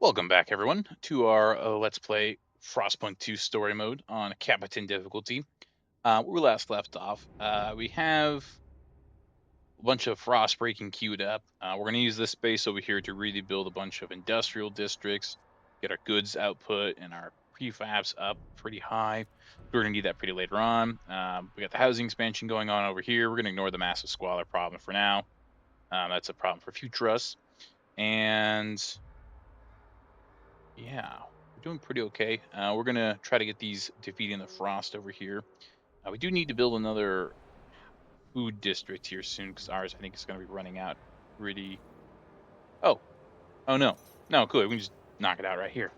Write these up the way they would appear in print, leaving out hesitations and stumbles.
Welcome back, everyone, to our Let's Play Frostpunk 2 story mode on Capitan difficulty. Where we last left off, we have a bunch of frost breaking queued up. We're going to use this space over here to really build a bunch of industrial districts, get our goods output and our prefabs up pretty high. We're going to need that pretty later on. We got the housing expansion going on over here. We're going to ignore the massive squalor problem for now. That's a problem for future us. And yeah, we're doing pretty okay. We're gonna try to get these defeating the frost over here. We do need to build another food district here soon because ours, I think, is gonna be running out pretty. Oh, oh no, cool. We can just knock it out right here.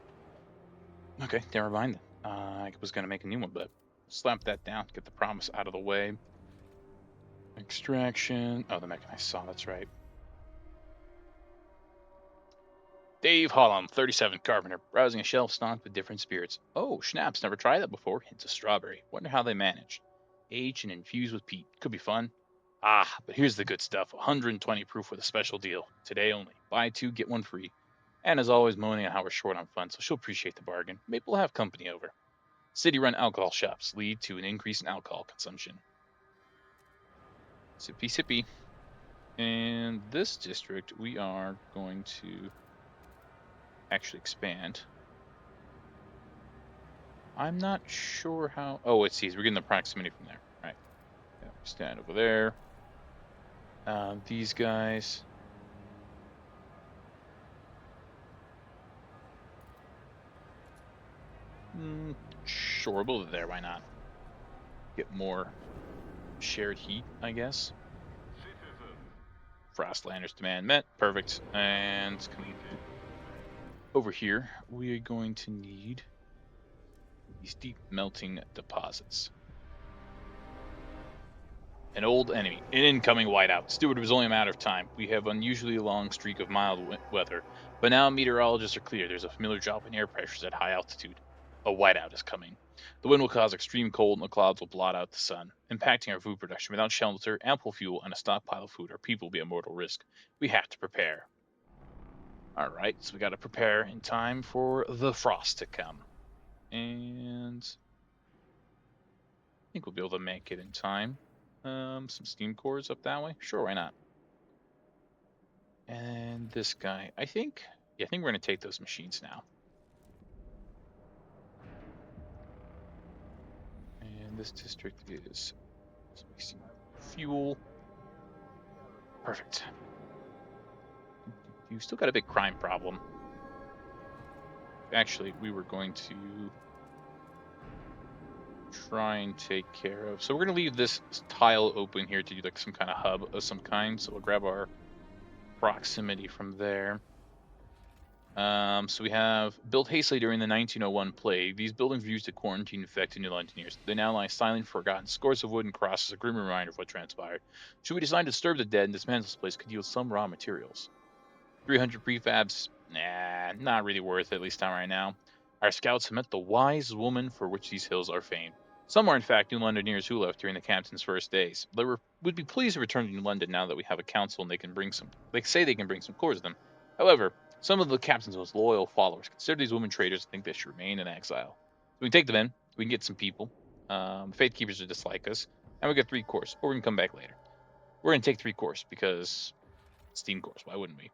Okay, never mind then. I was gonna make a new one, but slap that down. Get the promise out of the way. Extraction. Oh, the mechanized saw. That's right. Dave Hollum, 37, carpenter, browsing a shelf stocked with different spirits. Oh, schnapps, never tried that before. Hints of strawberry. Wonder how they manage. Aged and infused with peat. Could be fun. Ah, but here's the good stuff. 120 proof with a special deal. Today only. Buy two, get one free. And as always, moaning on how we're short on funds, so she'll appreciate the bargain. Maybe we'll have company over. City-run alcohol shops lead to an increase in alcohol consumption. Sippy sippy. And this district, we are going to actually expand. I'm not sure how. Oh, it sees. We're getting the proximity from there. Right. Yeah, stand over there. These guys. Sure, we'll build it there. Why not? Get more shared heat, I guess. Frostlander's demand met. Perfect. And over here, we are going to need these deep melting deposits. An old enemy, an incoming whiteout. Steward, it was only a matter of time. We have unusually long streak of mild weather, but now meteorologists are clear. There's a familiar drop in air pressures at high altitude. A whiteout is coming. The wind will cause extreme cold, and the clouds will blot out the sun, impacting our food production. Without shelter, ample fuel, and a stockpile of food, our people will be at mortal risk. We have to prepare. All right, so we got to prepare in time for the frost to come, and I think we'll be able to make it in time. Some steam cores up that way. Sure, why not? And this guy, I think we're gonna take those machines now. And this district is fuel. Perfect. You still got a big crime problem. Actually, we were going to try and take care of. So we're gonna leave this tile open here to do like some kind of hub of some kind. So we'll grab our proximity from there. So we have built hastily during the 1901 plague. These buildings were used to quarantine infected New Londoners. They now lie silent, forgotten. Scores of wooden crosses, a grim reminder of what transpired. Should we decide to disturb the dead and dismantle this place, could yield some raw materials. 300 prefabs, nah, not really worth it, at least not right now. Our scouts have met the wise woman for which these hills are famed. Some are, in fact, New Londoners who left during the captain's first days. They would be pleased to return to New London now that we have a council and they can bring some. They say they can bring some cores with them. However, some of the captain's most loyal followers consider these women traitors and think they should remain in exile. So we can take them in. We can get some people. Faith keepers will dislike us, and we get 3 cores, or we can come back later. We're gonna take 3 cores because steam cores. Why wouldn't we?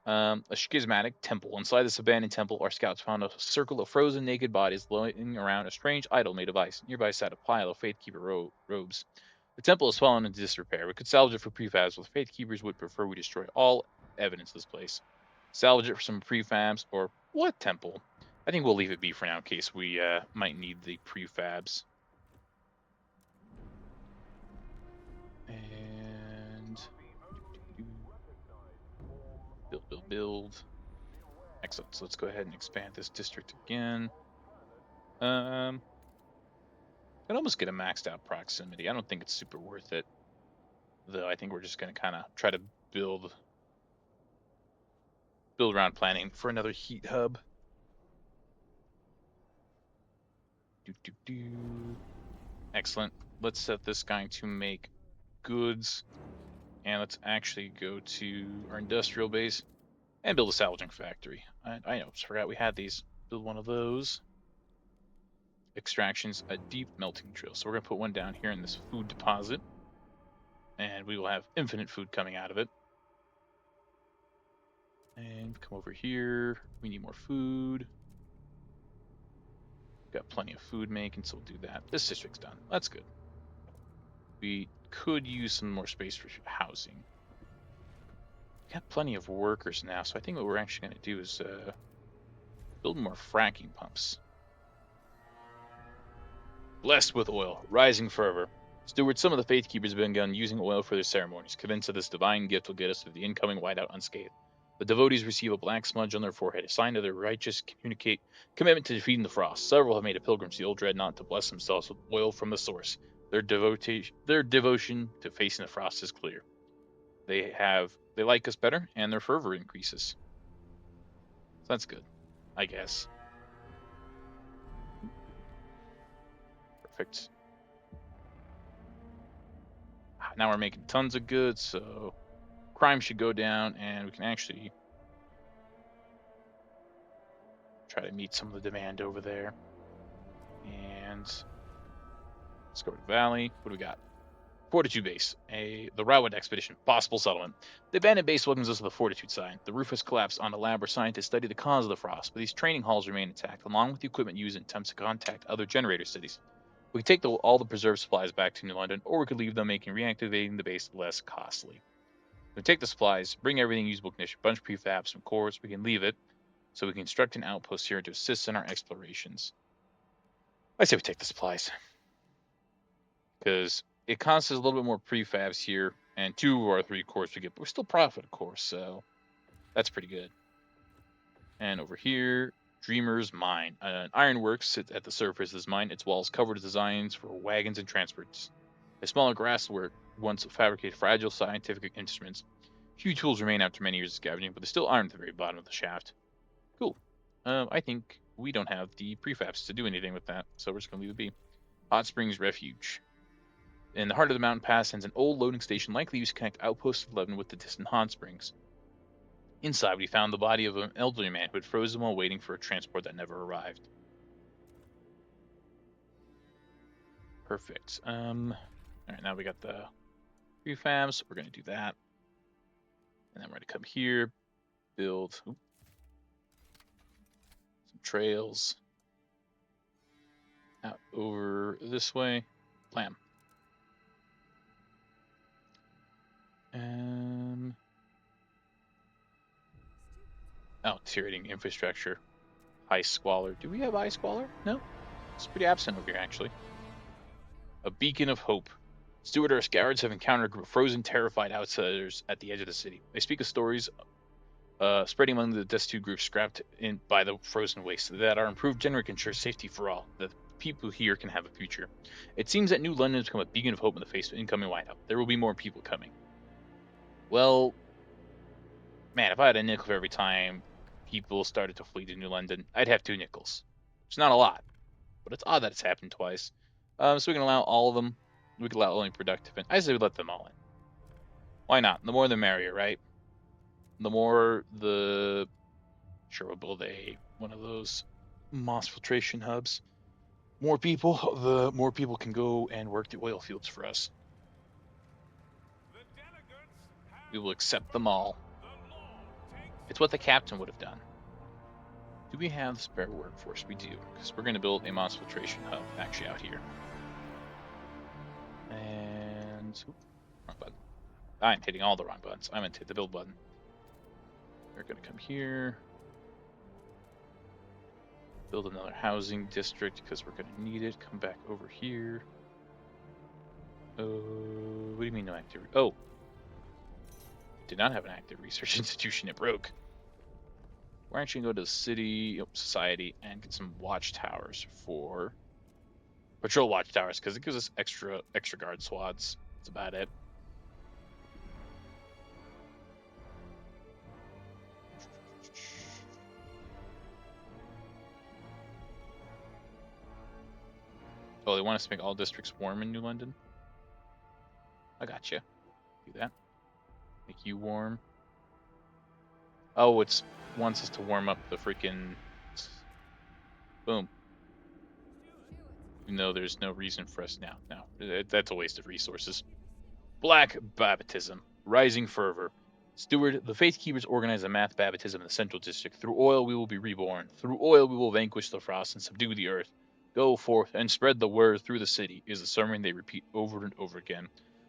A schismatic temple. Inside this abandoned temple, our scouts found a circle of frozen naked bodies lying around a strange idol made of ice. Nearby sat a pile of Faithkeeper robes. The temple has fallen into disrepair. We could salvage it for prefabs, but Faithkeepers would prefer we destroy all evidence of this place. Salvage it for some prefabs, or what temple? I think we'll leave it be for now in case we might need the prefabs. And build. Excellent. So let's go ahead and expand this district again. I'd almost get a maxed out proximity. I don't think it's super worth it, though. I think we're just going to kind of try to build around planning for another heat hub. Excellent. Let's set this guy to make goods, and let's actually go to our industrial base. And build a salvaging factory. I know, just forgot we had these. Build one of those. Extractions, a deep melting drill. So we're going to put one down here in this food deposit. And we will have infinite food coming out of it. And come over here. We need more food. Got plenty of food making, so we'll do that. This district's done. That's good. We could use some more space for housing. We got plenty of workers now, so I think what we're actually going to do is build more fracking pumps. Blessed with oil, rising fervor. Steward, some of the Faith Keepers have begun using oil for their ceremonies, convinced that this divine gift will get us through the incoming whiteout unscathed. The devotees receive a black smudge on their forehead, a sign of their righteous commitment to defeating the frost. Several have made a pilgrim to the old dreadnought to bless themselves with oil from the source. Their devotion to facing the frost is clear. They like us better, and their fervor increases. So that's good, I guess. Perfect. Now we're making tons of goods, so crime should go down, and we can actually try to meet some of the demand over there. And let's go to the valley. What do we got? Fortitude base. The Whiteout expedition. Possible settlement. The abandoned base welcomes us to the Fortitude sign. The roof has collapsed on a lab where scientists study the cause of the frost, but these training halls remain intact, along with the equipment used in attempts to contact other generator cities. We could take all the preserved supplies back to New London, or we could leave them, making reactivating the base less costly. We take the supplies, bring everything usable condition, bunch of prefabs, some cores. We can leave it, so we can construct an outpost here to assist in our explorations. I say we take the supplies, because it costs us a little bit more prefabs here, and 2 of our 3 cores we get, but we're still profit, of course, so that's pretty good. And over here, Dreamer's Mine. An ironworks sits at the surface of this mine. Its walls covered with designs for wagons and transports. A smaller grasswork once fabricated fragile scientific instruments. Few tools remain after many years of scavenging, but they still iron at the very bottom of the shaft. Cool. I think we don't have the prefabs to do anything with that, so we're just going to leave it be. Hot Springs Refuge. In the heart of the mountain pass stands an old loading station likely used to connect Outpost 11 with the distant hot springs. Inside, we found the body of an elderly man who had frozen while waiting for a transport that never arrived. Perfect. Alright, now we got the prefabs, so we're going to do that. And then we're going to come here, build some trails out over this way. Blam. Deteriorating infrastructure. High squalor. Do we have high squalor? No. It's pretty absent over here, actually. A beacon of hope. Steward or scouts have encountered a group of frozen, terrified outsiders at the edge of the city. They speak of stories spreading among the destitute groups scrapped in by the frozen waste that our improved generator can ensure safety for all, that people here can have a future. It seems that New London has become a beacon of hope in the face of incoming whiteout. There will be more people coming. Well, man, if I had a nickel for every time people started to flee to New London, I'd have 2 nickels. It's not a lot, but it's odd that it's happened twice. So we can allow all of them. We can allow only productive, and I say we let them all in. Why not? The more the merrier, right? The more the... Sure, we'll build one of those moss filtration hubs. More people, the more people can go and work the oil fields for us. We will accept them all. It's what the captain would have done. Do we have spare workforce? We do, because we're going to build a moss filtration hub actually out here. And wrong button. I'm hitting all the wrong buttons. I meant to hit the build button. We're going to come here. Build another housing district because we're going to need it. Come back over here. What do you mean no active? Oh. Did not have an active research institution. It broke. We're actually going to go to the city society and get some watchtowers for patrol watchtowers because it gives us extra guard squads. That's about it. Oh, they want us to make all districts warm in New London? I gotcha. Do that. Make you warm. Oh, it's wants us to warm up the freaking boom. Even though there's no reason for us now. No, that's a waste of resources. Black baptism, rising fervor. Steward, the Faith Keepers organize a math baptism in the Central District. Through oil we will be reborn. Through oil we will vanquish the frost and subdue the earth. Go forth and spread the word through the city, is the sermon they repeat over and over again.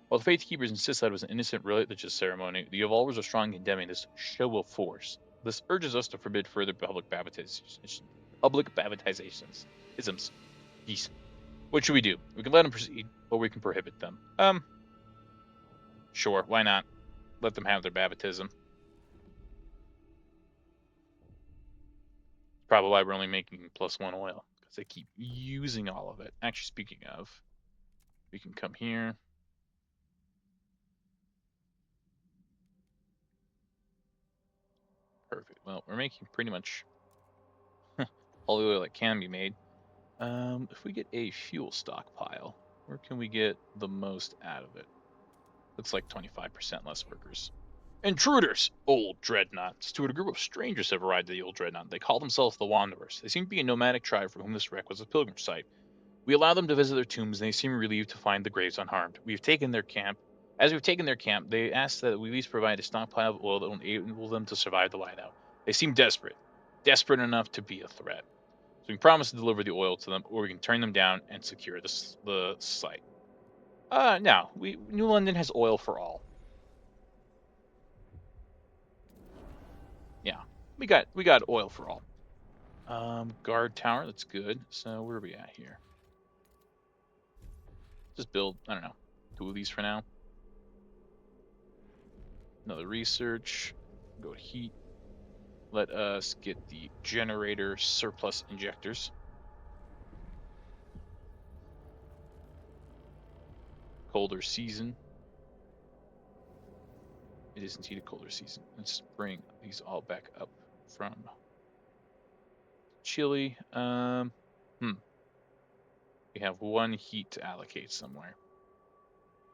While the Faith Keepers insist that it was an innocent religious ceremony, the Evolvers are strong in condemning this show of force. This urges us to forbid further public baptizations. Isms. Geese. What should we do? We can let them proceed, or we can prohibit them. Sure, why not? Let them have their baptism. Probably why we're only making +1 oil, because they keep using all of it. Actually, speaking of, we can come here. Perfect. Well, we're making pretty much all the oil that can be made. If we get a fuel stockpile, where can we get the most out of it? Looks like 25% less workers. Intruders! Old Dreadnought. Steward, a group of strangers have arrived at the Old Dreadnought. They call themselves the Wanderers. They seem to be a nomadic tribe for whom this wreck was a pilgrim site. We allow them to visit their tombs, and they seem relieved to find the graves unharmed. We've taken their camp. As we've taken their camp, they ask that we at least provide a stockpile of oil that will enable them to survive the whiteout. They seem desperate enough to be a threat. So we can promise to deliver the oil to them, or we can turn them down and secure the site. No, New London has oil for all. Yeah, we got oil for all. Guard tower, that's good. So where are we at here? Just build, I don't know, 2 of these for now. Another research. Go to heat. Let us get the generator surplus injectors. Colder season. It is indeed a colder season. Let's bring these all back up from Chile. We have 1 heat to allocate somewhere.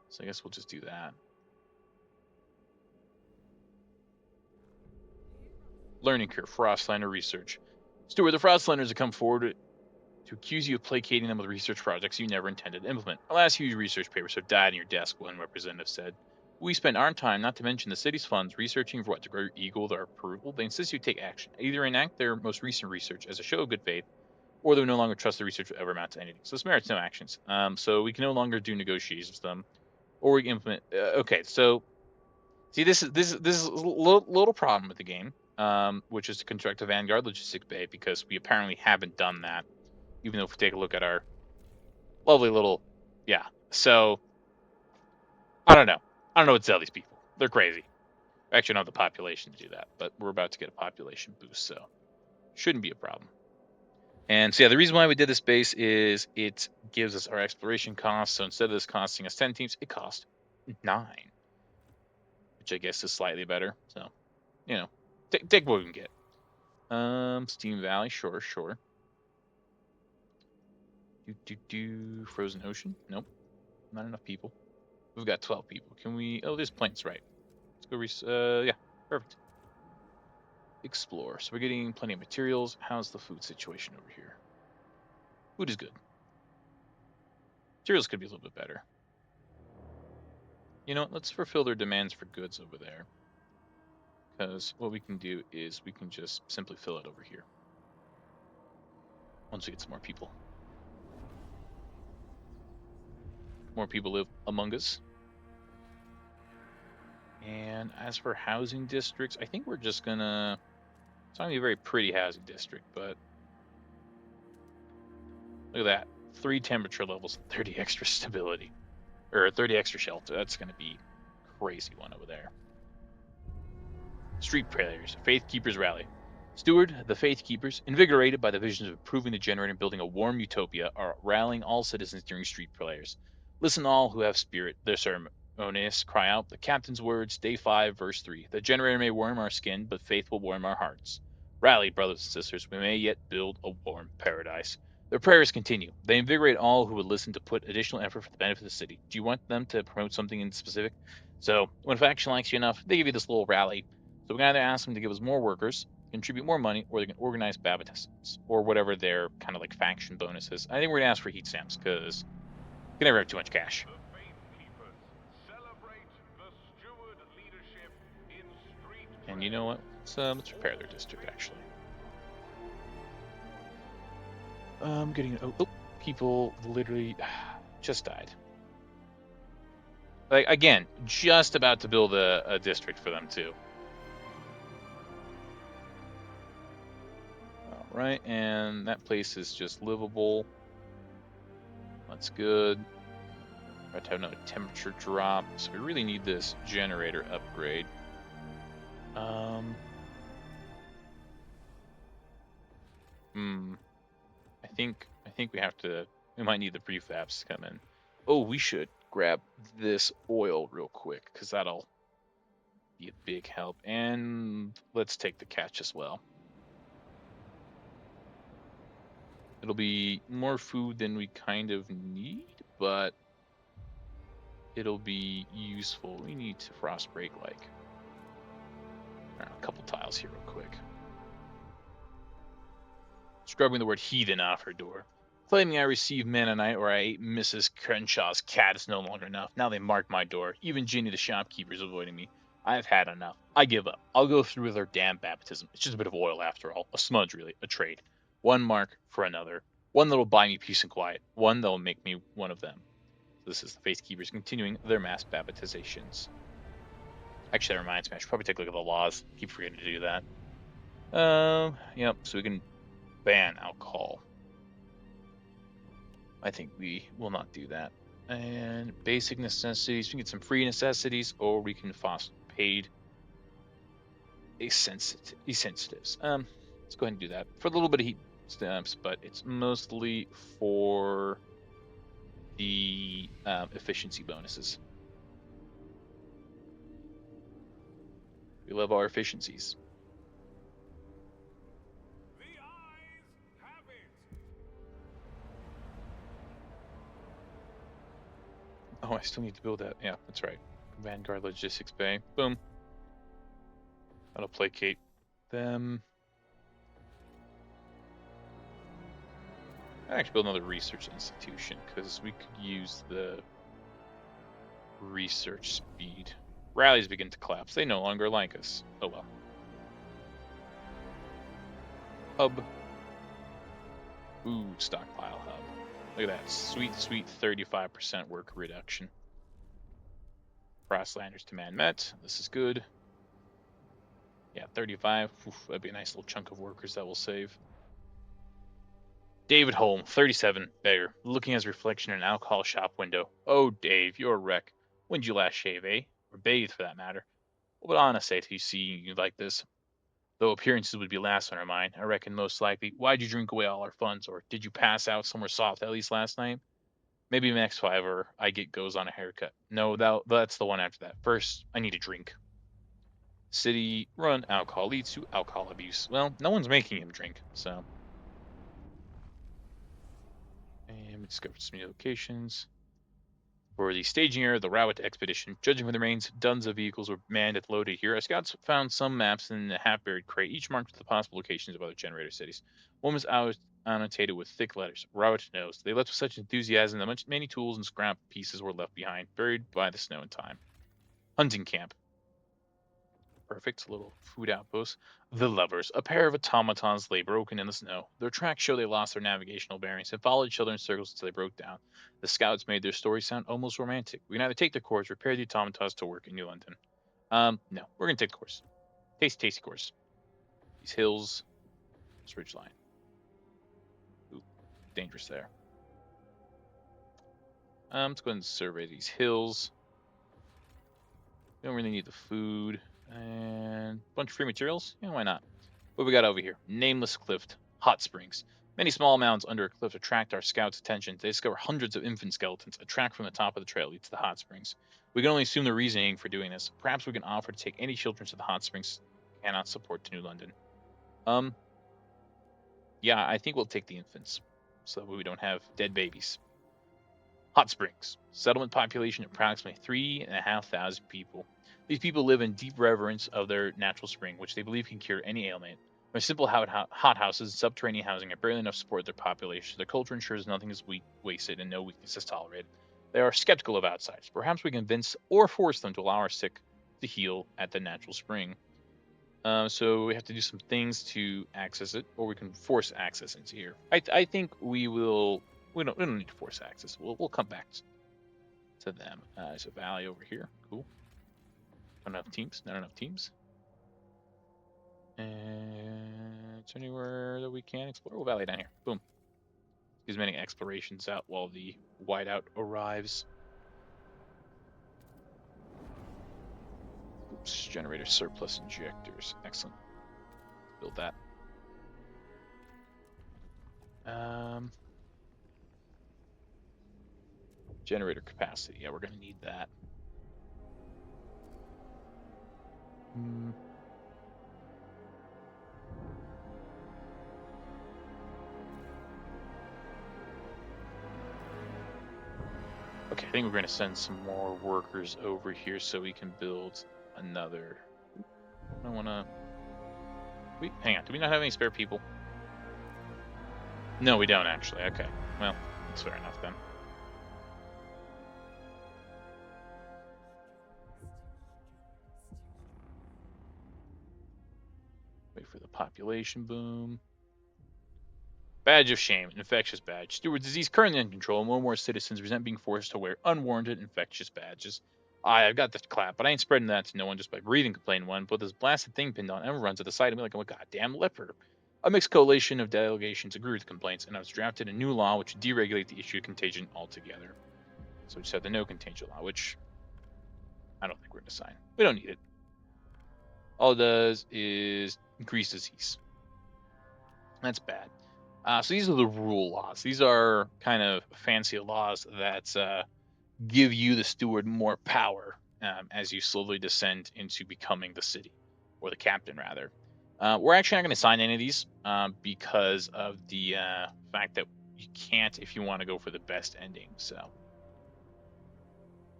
So I guess we'll just do that. Learning curve, Frostliner research. Steward, the Frostliners have come forward to accuse you of placating them with research projects you never intended to implement. Alas, huge research papers have died in your desk, one representative said. We spend our time, not to mention the city's funds, researching for what to grow your ego their approval. They insist you take action. Either enact their most recent research as a show of good faith, or they no longer trust the research will ever amount to anything. So this merits no actions. So we can no longer do negotiations with them, or we can implement. Okay, so see, this is a little problem with the game, which is to construct a Vanguard logistic bay, because we apparently haven't done that. Even though if we take a look at our lovely little, yeah. So I don't know. I don't know what to tell these people. They're crazy. We actually don't have the population to do that, but we're about to get a population boost, so shouldn't be a problem. And so yeah, the reason why we did this base is it gives us our exploration costs. So instead of this costing us 10 teams, it cost 9, which I guess is slightly better. So, take what we can get. Steam Valley, sure. Frozen Ocean, nope, not enough people. We've got 12 people. Can we? Oh, there's planes, right? Let's go. Yeah, perfect. Explore. So we're getting plenty of materials. How's the food situation over here? Food is good. Materials could be a little bit better. You know what? Let's fulfill their demands for goods over there. Because what we can do is we can just simply fill it over here. Once we get some more people. More people live among us. And as for housing districts, I think we're just gonna. It's not gonna be a very pretty housing district, but look at that. 3 temperature levels, 30 extra stability. Or 30 extra shelter. That's gonna be a crazy one over there. Street players, Faith Keepers rally. Steward, the Faith Keepers, invigorated by the visions of improving the generator and building a warm utopia, are rallying all citizens during street prayers. Listen, all who have spirit. Their ceremonious cry out the captain's words, day 5, verse 3. The generator may warm our skin, but faith will warm our hearts. Rally, brothers and sisters, we may yet build a warm paradise. Their prayers continue. They invigorate all who would listen to put additional effort for the benefit of the city. Do you want them to promote something in specific? So, when a faction likes you enough, they give you this little rally. So we can either ask them to give us more workers, contribute more money, or they can organize baptisms, or whatever their kind of like faction bonus is. I think we're going to ask for heat stamps, because you can never have too much cash. And you know what? Let's repair their district, actually. Getting... Oh, people literally just died. Like, again, just about to build a district for them, too. Alright, and that place is just livable. That's good. We're about to have another temperature drop, so we really need this generator upgrade. I think we might need the prefabs to come in. Oh, we should grab this oil real quick, because that'll be a big help. And let's take the catch as well. It'll be more food than we kind of need, but it'll be useful. We need to frost break like a couple tiles here real quick. Scrubbing the word heathen off her door. Claiming I received Mennonite or I ate Mrs. Crenshaw's cat is no longer enough. Now they mark my door. Even Ginny the shopkeeper is avoiding me. I've had enough. I give up. I'll go through with her damn baptism. It's just a bit of oil after all. A smudge, really. A trade. One mark for another. One that'll buy me peace and quiet. One that'll make me one of them. So this is the Faith Keepers continuing their mass baptizations. Actually, that reminds me. I should probably take a look at the laws. Keep forgetting to do that. Yep. So we can ban alcohol. I think we will not do that. And basic necessities, we can get some free necessities, or we can foster paid essentiatives. Let's go ahead and do that for a little bit of heat stamps, but it's mostly for the efficiency bonuses. We love our efficiencies. Oh, I still need to build that. Yeah, that's right. Vanguard Logistics Bay. Boom. That'll placate them. I actually build another research institution because we could use the research speed. Rallies begin to collapse. They no longer like us. Oh well. Hub. Food stockpile hub. Look at that. Sweet, sweet 35% work reduction. Frostlanders demand met. This is good. Yeah, 35. Oof, that'd be a nice little chunk of workers that will save. David Holm, 37, beggar, looking at his reflection in an alcohol shop window. Oh, Dave, you're a wreck. When did you last shave, eh? Or bathe, for that matter. What would Anna say to you seeing you like this? Though appearances would be last on her mind, I reckon most likely, why'd you drink away all our funds, or did you pass out somewhere soft at least last night? Maybe next fiver I get goes on a haircut. No, that's the one after that. First, I need a drink. City run alcohol leads to alcohol abuse. Well, no one's making him drink, so. And we discovered some new locations. For the staging area of the Rowett expedition, judging from the remains, dozens of vehicles were manned and loaded here. Our scouts found some maps in a half-buried crate, each marked with the possible locations of other generator cities. One was annotated with thick letters. Rowett knows. They left with such enthusiasm that many tools and scrap pieces were left behind, buried by the snow and time. Hunting camp. Perfect little food outpost. The lovers, a pair of automatons, lay broken in the snow. Their tracks show they lost their navigational bearings and followed each other in circles until they broke down. The scouts made their story sound almost romantic. We can either take the course, repair the automatons to work in New London. No, we're gonna take the course. Tasty course. These hills, this ridge line. Ooh, dangerous there. Let's go ahead and survey these hills. We don't really need the food. And a bunch of free materials? Yeah, why not? What we got over here? Nameless Cliff, hot springs. Many small mounds under a cliff attract our scouts' attention. They discover hundreds of infant skeletons. A track from the top of the trail leads to the hot springs. We can only assume the reasoning for doing this. Perhaps we can offer to take any children to the hot springs cannot support to New London. Yeah, I think we'll take the infants, so that we don't have dead babies. Hot Springs. Settlement population approximately 3,500 people. These people live in deep reverence of their natural spring, which they believe can cure any ailment. Their simple hot houses and subterranean housing are barely enough to support their population. Their culture ensures nothing is wasted and no weakness is tolerated. They are skeptical of outsiders. Perhaps we convince or force them to allow our sick to heal at the natural spring. So we have to do some things to access it, or we can force access into here. I think we will. We don't need to force access. We'll come back to them. There's a valley over here. Cool. Not enough teams. Not enough teams. And it's anywhere that we can explore. Oh, valley down here. Boom. As many explorations out while the whiteout arrives. Oops. Generator surplus injectors. Excellent. Build that. Generator capacity. Yeah, we're gonna need that. Okay, I think we're going to send some more workers over here so we can build another. I want to. Hang on. Do we not have any spare people? No, we don't actually. Okay. Well, that's fair enough then. Wait for the population boom. Badge of shame, infectious badge. Steward disease currently in control. More and more citizens resent being forced to wear unwarranted infectious badges. I've got this clap, but I ain't spreading that to no one just by breathing, complained one. But this blasted thing pinned on everyone runs at the sight of me like I'm a goddamn leper. A mixed coalition of delegations agreed with the complaints, and I was drafted a new law which would deregulate the issue of contagion altogether. So we just have the no contagion law, which I don't think we're going to sign. We don't need it. All it does is increase disease. That's bad. So these are the rule laws. These are kind of fancy laws that give you, the steward, more power as you slowly descend into becoming the city, or the captain, rather. We're actually not going to sign any of these because of the fact that you can't if you want to go for the best ending. So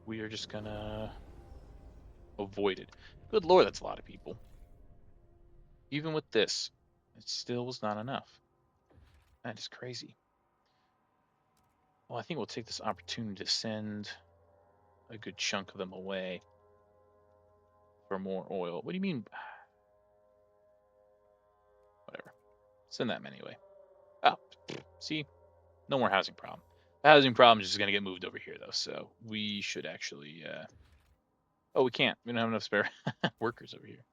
we are just going to avoid it. Good lord, that's a lot of people. Even with this, it still was not enough. That is crazy. Well, I think we'll take this opportunity to send a good chunk of them away for more oil. What do you mean? Whatever. Send them anyway. Oh, see? No more housing problem. The housing problem is just going to get moved over here, though, so we should actually... Oh, we can't. We don't have enough spare workers over here.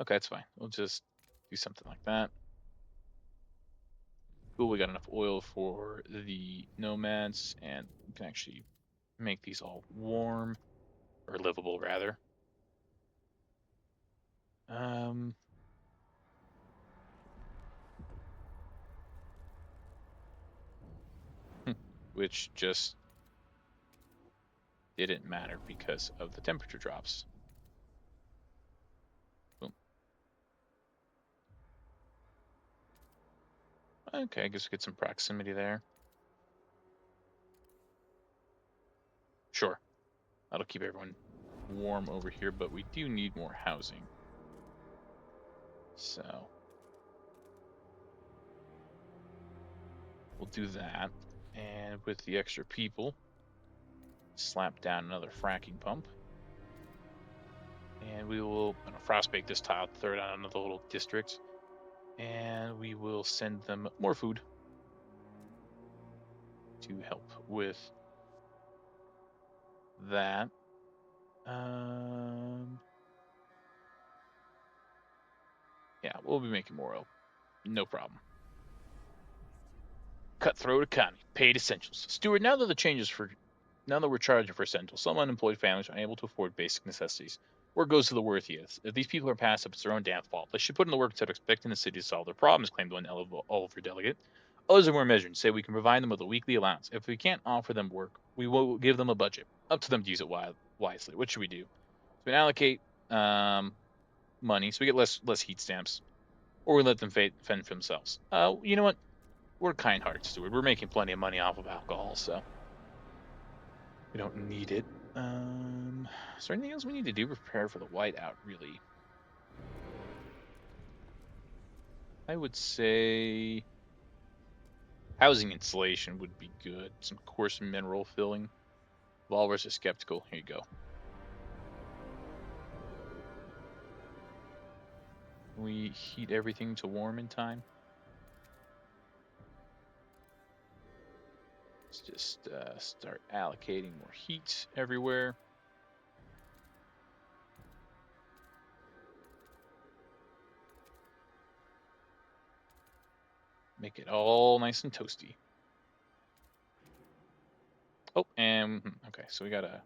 Okay, that's fine. We'll just do something like that. Cool, we got enough oil for the nomads, and we can actually make these all warm, or livable, rather. Which just didn't matter because of the temperature drops. Boom. Okay, I guess we get some proximity there. Sure. That'll keep everyone warm over here, but we do need more housing. So we'll do that. And with the extra people, slap down another fracking pump. And we will frostbake this tile, throw it on another little district. And we will send them more food to help with that. Yeah, we'll be making more oil. No problem. Cutthroat economy. Paid essentials. Steward, now that we're charging for essentials, some unemployed families are unable to afford basic necessities. Word goes to the worthiest. If these people are passed up, it's their own damn fault. They should put in the work instead of expecting the city to solve their problems, claimed one Oliver delegate. Others are more measured and say we can provide them with a weekly allowance. If we can't offer them work, we will give them a budget. Up to them to use it wisely. What should we do? So we allocate money, so we get less heat stamps, or we let them fend for themselves. You know what? We're kind-hearted, Steward. We're making plenty of money off of alcohol, so We don't need it. Is there anything else we need to do to prepare for the whiteout, really? I would say housing insulation would be good. Some coarse mineral filling. Walrus is skeptical. Here you go. We heat everything to warm in time. Let's just start allocating more heat everywhere. Make it all nice and toasty. Oh, and okay, so we gotta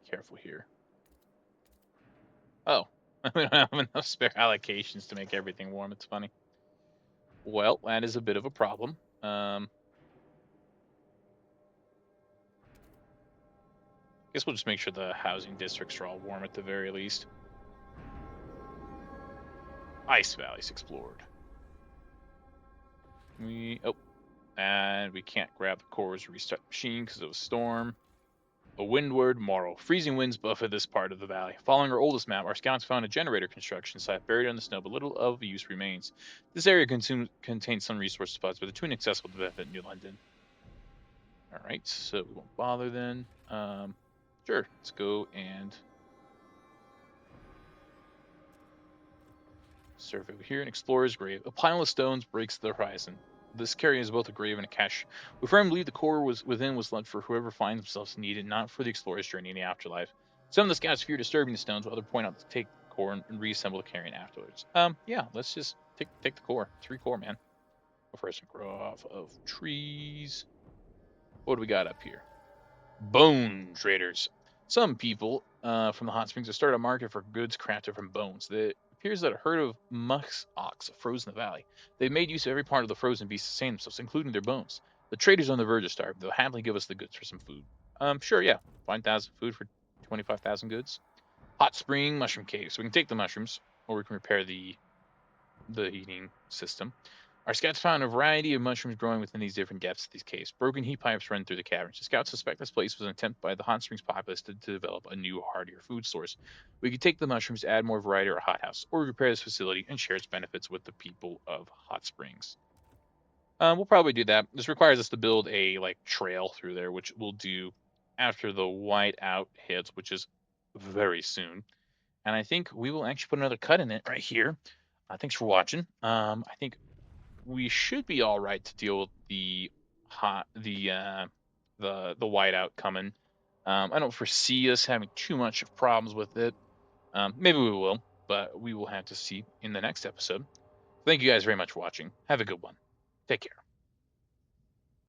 be careful here. Oh, we don't have enough spare allocations to make everything warm. It's funny. Well, that is a bit of a problem. Guess we'll just make sure the housing districts are all warm at the very least. Ice valleys explored. And we can't grab the cores or restart the machine because of a storm. A windward morrow. Freezing winds buffet this part of the valley. Following our oldest map, our scouts found a generator construction site buried in the snow, but little of use remains. This area contains some resource spots, but they're too inaccessible to benefit New London. All right, so we won't bother then. Sure, let's go and survey over here. An explorer's grave. A pile of stones breaks the horizon. This carry is both a grave and a cache. We firmly believe the core was left for whoever finds themselves needed, not for the explorer's journey in the afterlife. Some of the scouts fear disturbing the stones, while others point out to take the core and reassemble the carrion afterwards. Yeah, let's just take the core. 3 core, man. Go first and grow off of trees. What do we got up here? Bone traders. Some people from the hot springs have started a market for goods crafted from bones. It appears that a herd of musk ox froze in the valley. They've made use of every part of the frozen beast to sustain themselves, including their bones. The traders on the verge of starving. They'll happily give us the goods for some food. Sure, yeah. 5,000 food for 25,000 goods. Hot spring mushroom cave. So we can take the mushrooms, or we can repair the heating system. Our scouts found a variety of mushrooms growing within these different depths of these caves. Broken heat pipes run through the caverns. The scouts suspect this place was an attempt by the hot springs populace to develop a new, hardier food source. We could take the mushrooms, add more variety to our hothouse, or repair this facility and share its benefits with the people of Hot Springs. We'll probably do that. This requires us to build a trail through there, which we'll do after the whiteout hits, which is very soon. And I think we will actually put another cut in it right here. Thanks for watching. I think we should be all right to deal with the hot the whiteout coming. I don't foresee us having too much of problems with it. Maybe we will, but we will have to see in the next episode. Thank you guys very much for watching. Have a good one. Take care.